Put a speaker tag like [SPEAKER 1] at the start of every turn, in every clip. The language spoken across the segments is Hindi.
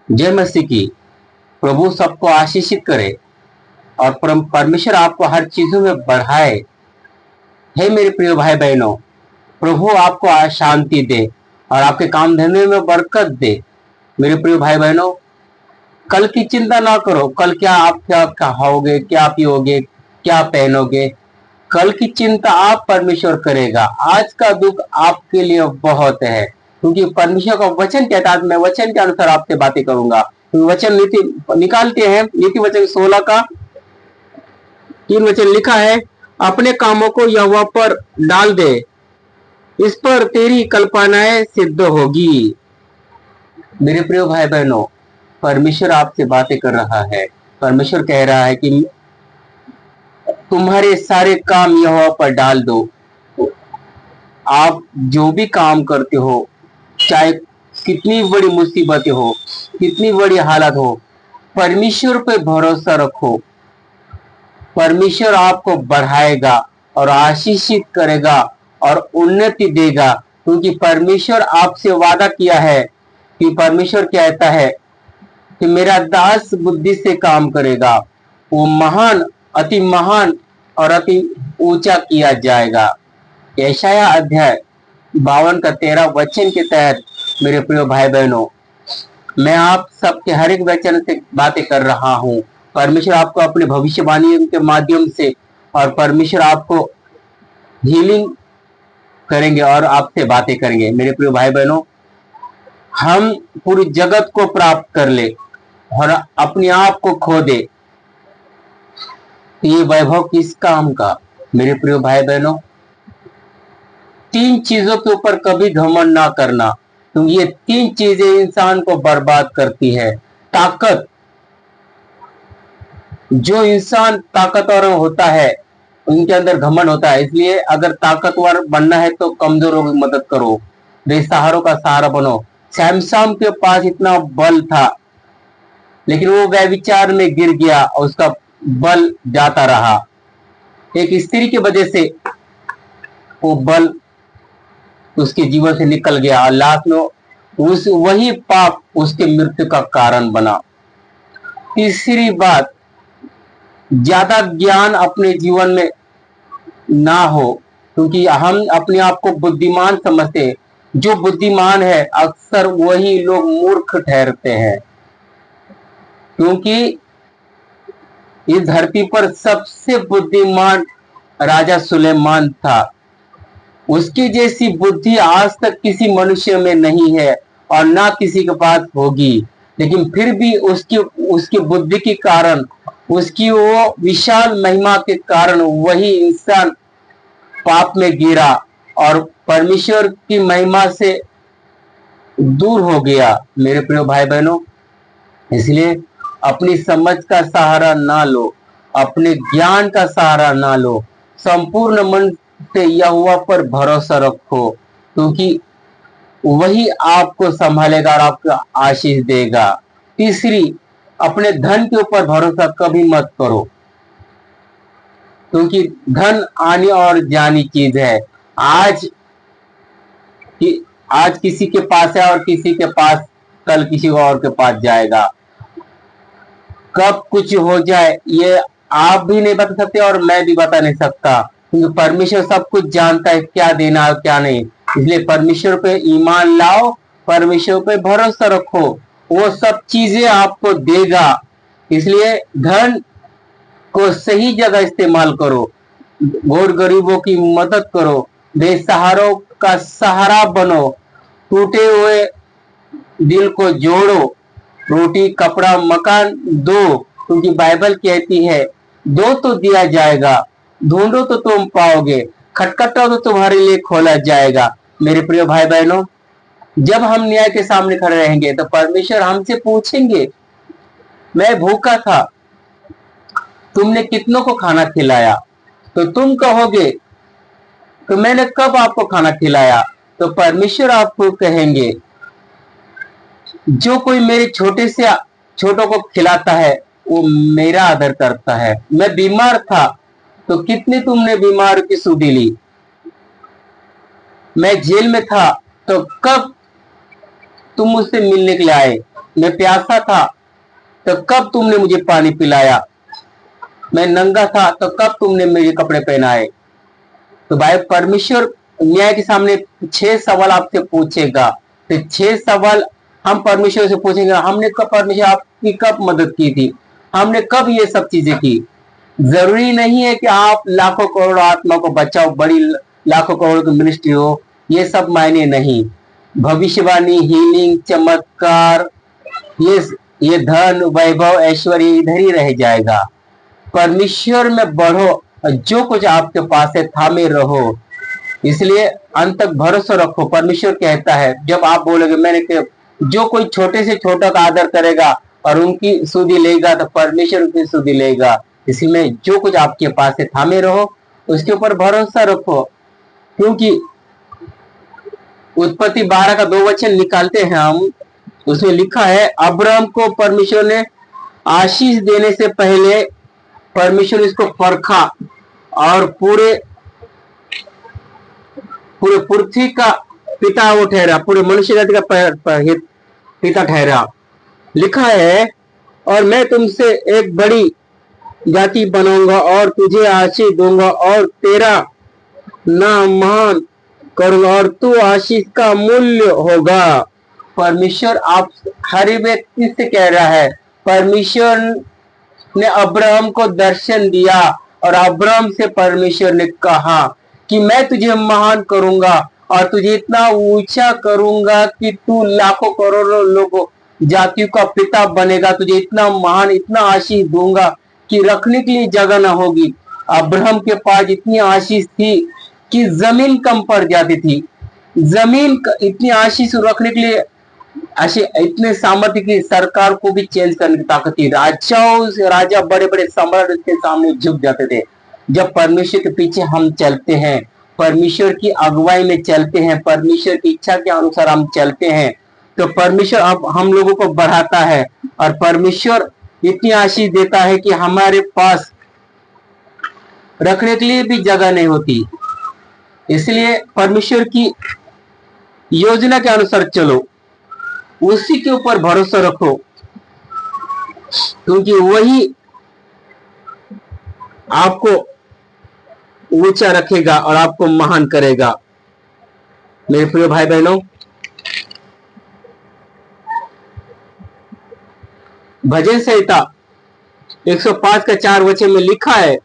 [SPEAKER 1] जय मसीह की। प्रभु सबको आशीषित करे और परमेश्वर आपको हर चीजों में बढ़ाए। हे मेरे प्रिय भाई बहनों, प्रभु आपको आज शांति दे और आपके काम धंधे में बरकत दे। मेरे प्रिय भाई बहनों, कल की चिंता ना करो, कल क्या खाओगे, क्या पियोगे, क्या पहनोगे। कल की चिंता आप परमेश्वर करेगा। आज का दुख आपके लिए बहुत है, क्योंकि परमेश्वर का वचन कहता है। मैं वचन के अनुसार आपसे बातें करूंगा। वचन नीति निकालते हैं, नीति वचन 16 का 3 वचन लिखा है, अपने कामों को यहोवा पर डाल दे, इस पर तेरी कल्पनाएं सिद्ध होगी। मेरे प्रिय भाई बहनों, परमेश्वर आपसे बातें कर रहा है। परमेश्वर कह रहा है कि तुम्हारे सारे काम यहोवा पर डाल दो। आप जो भी काम करते हो, चाहे कितनी बड़ी मुसीबतें हो, कितनी बड़ी हालत हो, परमेश्वर पे भरोसा रखो। परमेश्वर आपको बढ़ाएगा और आशीषित करेगा और उन्नति देगा, क्योंकि परमेश्वर आपसे वादा किया है कि परमेश्वर कहता है कि मेरा दास बुद्धि से काम करेगा, वो महान, अति महान और अति ऊंचा किया जाएगा। यशाया अध्याय 52 का 13 वचन के तहत मेरे प्रिय भाई बहनों, मैं आप सबके हर एक वचन से बातें कर रहा हूँ। परमेश्वर आपको अपने भविष्यवाणी के माध्यम से और परमेश्वर आपको हीलिंग करेंगे और आपसे बातें करेंगे। मेरे प्रिय भाई बहनों, हम पूरी जगत को प्राप्त कर ले और अपने आप को खो दे, तो ये वैभव किस काम का। मेरे प्रिय भाई बहनों, 3 चीजों के ऊपर कभी घमंड ना करना, क्योंकि ये 3 चीजें इंसान को बर्बाद करती है। ताकत, जो इंसान ताकतवर होता है उनके अंदर घमंड होता है। इसलिए अगर ताकतवर बनना है तो कमजोरों की मदद करो, बेसहारों का सहारा बनो। सैमसन के पास इतना बल था, लेकिन वो व्यभिचार में गिर गया और उसका बल जाता रहा। एक स्त्री की वजह से वो बल उसके जीवन से निकल गया और लास्ट में वही पाप उसके मृत्यु का कारण बना। तीसरी बात, ज्यादा ज्ञान अपने जीवन में ना हो, क्योंकि हम अपने आप को बुद्धिमान समझते हैं। जो बुद्धिमान है अक्सर वही लोग मूर्ख ठहरते हैं, क्योंकि इस धरती पर सबसे बुद्धिमान राजा सुलेमान था। उसकी जैसी बुद्धि आज तक किसी मनुष्य में नहीं है और ना किसी के पास होगी। लेकिन फिर भी उसकी उसकी बुद्धि के कारण, उसकी वो विशाल महिमा के कारण वही इंसान पाप में गिरा और परमेश्वर की महिमा से दूर हो गया। मेरे प्रिय भाई बहनों, इसलिए अपनी समझ का सहारा ना लो, अपने ज्ञान का सहारा ना लो, संपूर्ण मन से यहोवा पर भरोसा रखो, क्योंकि वही आपको संभालेगा और आपको आशीष देगा। तीसरी, अपने धन के ऊपर भरोसा कभी मत करो, क्योंकि धन आनी और जानी चीज है। आज आज किसी के पास है और किसी के पास कल किसी और के पास जाएगा। कब कुछ हो जाए ये आप भी नहीं बता सकते और मैं भी बता नहीं सकता, क्योंकि परमेश्वर सब कुछ जानता है, क्या देना और क्या नहीं। इसलिए परमेश्वर पे ईमान लाओ, परमेश्वर पे भरोसा रखो, वो सब चीजें आपको देगा। इसलिए धन को सही जगह इस्तेमाल करो, गौर गरीबों की मदद करो, बेसहारों का सहारा बनो, टूटे हुए दिल को जोड़ो, रोटी कपड़ा मकान दो, क्योंकि बाइबल कहती है दो तो दिया जाएगा, ढूंढो तो तुम पाओगे, खटखटाओ तो तुम्हारे लिए खोला जाएगा। मेरे प्रिय भाई बहनों, जब हम न्याय के सामने खड़े रहेंगे तो परमेश्वर हमसे पूछेंगे, मैं भूखा था, तुमने कितनों को खाना खिलाया? तो तुम कहोगे, तो मैंने कब आपको खाना खिलाया? तो परमेश्वर आपको कहेंगे, जो कोई मेरे छोटों को खिलाता है वो मेरा आदर करता है। मैं बीमार था तो कितनी तुमने बीमार की सुधि ली? मैं जेल में था तो कब तुम मुझसे मिलने के लिए आए? मैं प्यासा था तो कब तुमने मुझे पानी पिलाया, मैं नंगा था तो कब तुमने मेरे कपड़े पहनाए। तो भाई परमेश्वर न्याय के सामने 6 सवाल आपसे पूछेगा। तो 6 सवाल हम परमेश्वर से पूछेंगे, हमने कब परमेश्वर आपकी कब मदद की थी, हमने कब ये सब चीजें की। जरूरी नहीं है कि आप लाखों करोड़ आत्मा को बचाओ, बड़ी लाखों करोड़ की मिनिस्ट्री हो, ये सब मायने नहीं। भविष्यवाणी, हीलिंग, चमत्कार, ये ये धन, वैभव, ऐश्वर्य इधर ही रह जाएगा। परमेश्वर में बढ़ो और जो कुछ आपके पास है थामे रहो। इसलिए अंत तक भरोसा रखो। परमेश्वर कहता है जब आप बोलोगे मैंने जो कोई छोटे से छोटा का आदर करेगा और उनकी सुधि लेगा तो परमेश्वर उनकी सुधि लेगा। इसमें जो कुछ आपके पास है थामे रहो, उसके ऊपर भरोसा रखो। क्योंकि उत्पत्ति 12 का 2 वचन निकालते हैं हम, उसमें लिखा है अब्राहम को परमेश्वर ने आशीष देने से पहले परमेश्वर इसको परखा और पूरे पृथ्वी का पिता वो ठहरा, पूरे मनुष्य जाति का पिता ठहरा। लिखा है और मैं तुमसे एक बड़ी जाति बनाऊंगा और तुझे आशीष दूंगा और तेरा नाम महान करूंगा और तू आशीष का मूल्य होगा। परमेश्वर आप हर व्यक्ति से कह रहा है। परमेश्वर ने अब्राहम को दर्शन दिया और अब्राहम से परमेश्वर ने कहा कि मैं तुझे महान करूंगा और तुझे इतना ऊंचा करूंगा कि तू लाखों करोड़ों लोगों जातियों का पिता बनेगा। तुझे इतना महान, इतना आशीष दूंगा कि रखने के लिए जगह ना होगी। अब्राहम के पास इतनी आशीष थी कि जमीन कम पड़ जाती थी। जमीन इतनी आशीष रखने के लिए इतने सामर्थ्य की सरकार को भी चेंज करने की ताकत थी। राजा बड़े बड़े सम्राट उसके सामने झुक जाते थे। जब परमेश्वर के पीछे हम चलते हैं, परमेश्वर की अगुवाई में चलते हैं, परमेश्वर की इच्छा के अनुसार हम चलते हैं, तो परमेश्वर अब हम लोगों को बढ़ाता है और परमेश्वर इतनी आशीष देता है कि हमारे पास रखने के लिए भी जगह नहीं होती। इसलिए परमेश्वर की योजना के अनुसार चलो, उसी के ऊपर भरोसा रखो, क्योंकि वही आपको ऊंचा रखेगा और आपको महान करेगा। मेरे प्रिय भाई बहनों, भजन संहिता 105 का 4 वचन में लिखा है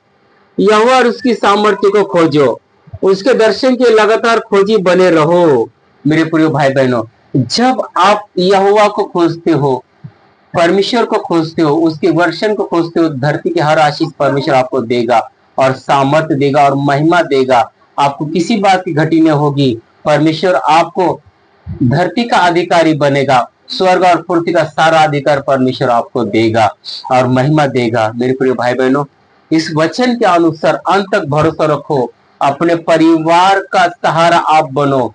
[SPEAKER 1] यहोवा और उसकी सामर्थ्य को खोजो, उसके दर्शन के लगातार खोजी बने रहो। मेरे प्रिय भाई बहनों, जब आप यहोवा को खोजते हो, परमेश्वर को खोजते हो, उसके वर्षन को खोजते हो, धरती के हर आशीष परमेश्वर आपको देगा और सामर्थ्य देगा और महिमा देगा। आपको किसी बात की घटी नहीं होगी। परमेश्वर आपको धरती का अधिकारी बनेगा, स्वर्ग और पृथ्वी का सारा अधिकार परमेश्वर आपको देगा और महिमा देगा। मेरे प्रिय भाई बहनों, इस वचन के अनुसार अंत तक भरोसा रखो। अपने परिवार का सहारा आप बनो।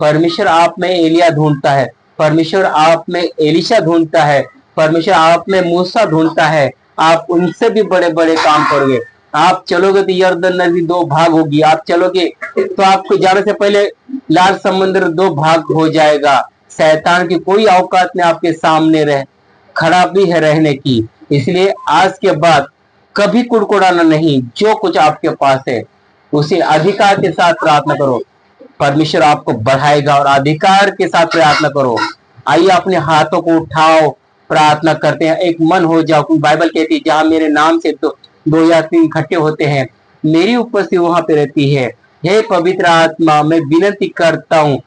[SPEAKER 1] परमेश्वर आप में एलिया ढूंढता है, परमेश्वर आप में एलिशा ढूंढता है, परमेश्वर आप में मूसा ढूंढता है। आप उनसे भी बड़े बड़े काम करोगे। आप चलोगे तो यरदन नदी 2 भाग होगी। आप चलोगे तो आपको जाने से पहले लाल समुद्र 2 भाग हो जाएगा। शैतान की कोई औकात नहीं आपके सामने खड़ा भी है रहने की। इसलिए आज के बाद कभी कुड़कुड़ाना नहीं। जो कुछ आपके पास है उसे अधिकार के साथ प्रार्थना करो, परमेश्वर आपको बढ़ाएगा और अधिकार के साथ प्रार्थना करो। आइए अपने हाथों को उठाओ, प्रार्थना करते हैं, एक मन हो जाओ। क्योंकि बाइबल कहती है जहां मेरे नाम से 2 या 3 इकट्ठे होते हैं, मेरी उपस्थिति वहां पे रहती है। हे पवित्र आत्मा, मैं विनती करता हूँ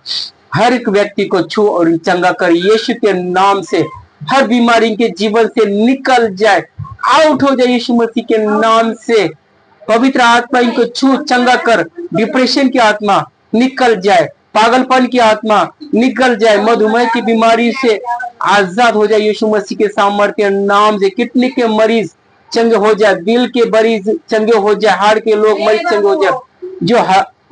[SPEAKER 1] हर एक व्यक्ति को छू और चंगा कर यीशु के नाम से। हर बीमारी के जीवन से निकल जाए, आउट हो जाए यीशु मसीह के नाम से। पवित्र आत्मा इनको छू चंगा कर। डिप्रेशन की आत्मा निकल जाए, पागलपन की आत्मा निकल जाए, मधुमेह की बीमारी से आजाद हो जाए यीशु मसीह के सामर्थ्य नाम से। कितने के मरीज चंगे हो जाए, दिल के मरीज चंगे हो जाए, हार्ट के लोग मरीज चंगे हो जाए, जो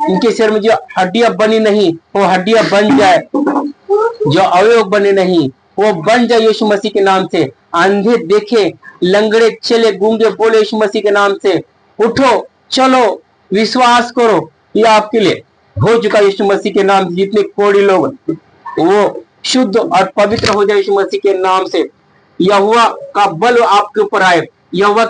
[SPEAKER 1] इनके शरीर में जो हड्डियां बनी नहीं वो हड्डियां बन जाए, जो अवयव बने नहीं वो बन जाए यीशु मसीह के नाम से। अंधे देखे, लंगड़े चले, गूंगे बोले यीशु मसीह के नाम से। उठो, चलो, विश्वास करो, ये आपके लिए हो चुका यीशु मसीह के नाम से। जितने कोड़ी लोग वो शुद्ध और पवित्र हो जाए यीशु मसीह के नाम से। यहोवा का बल आपके ऊपर आए। यहोवा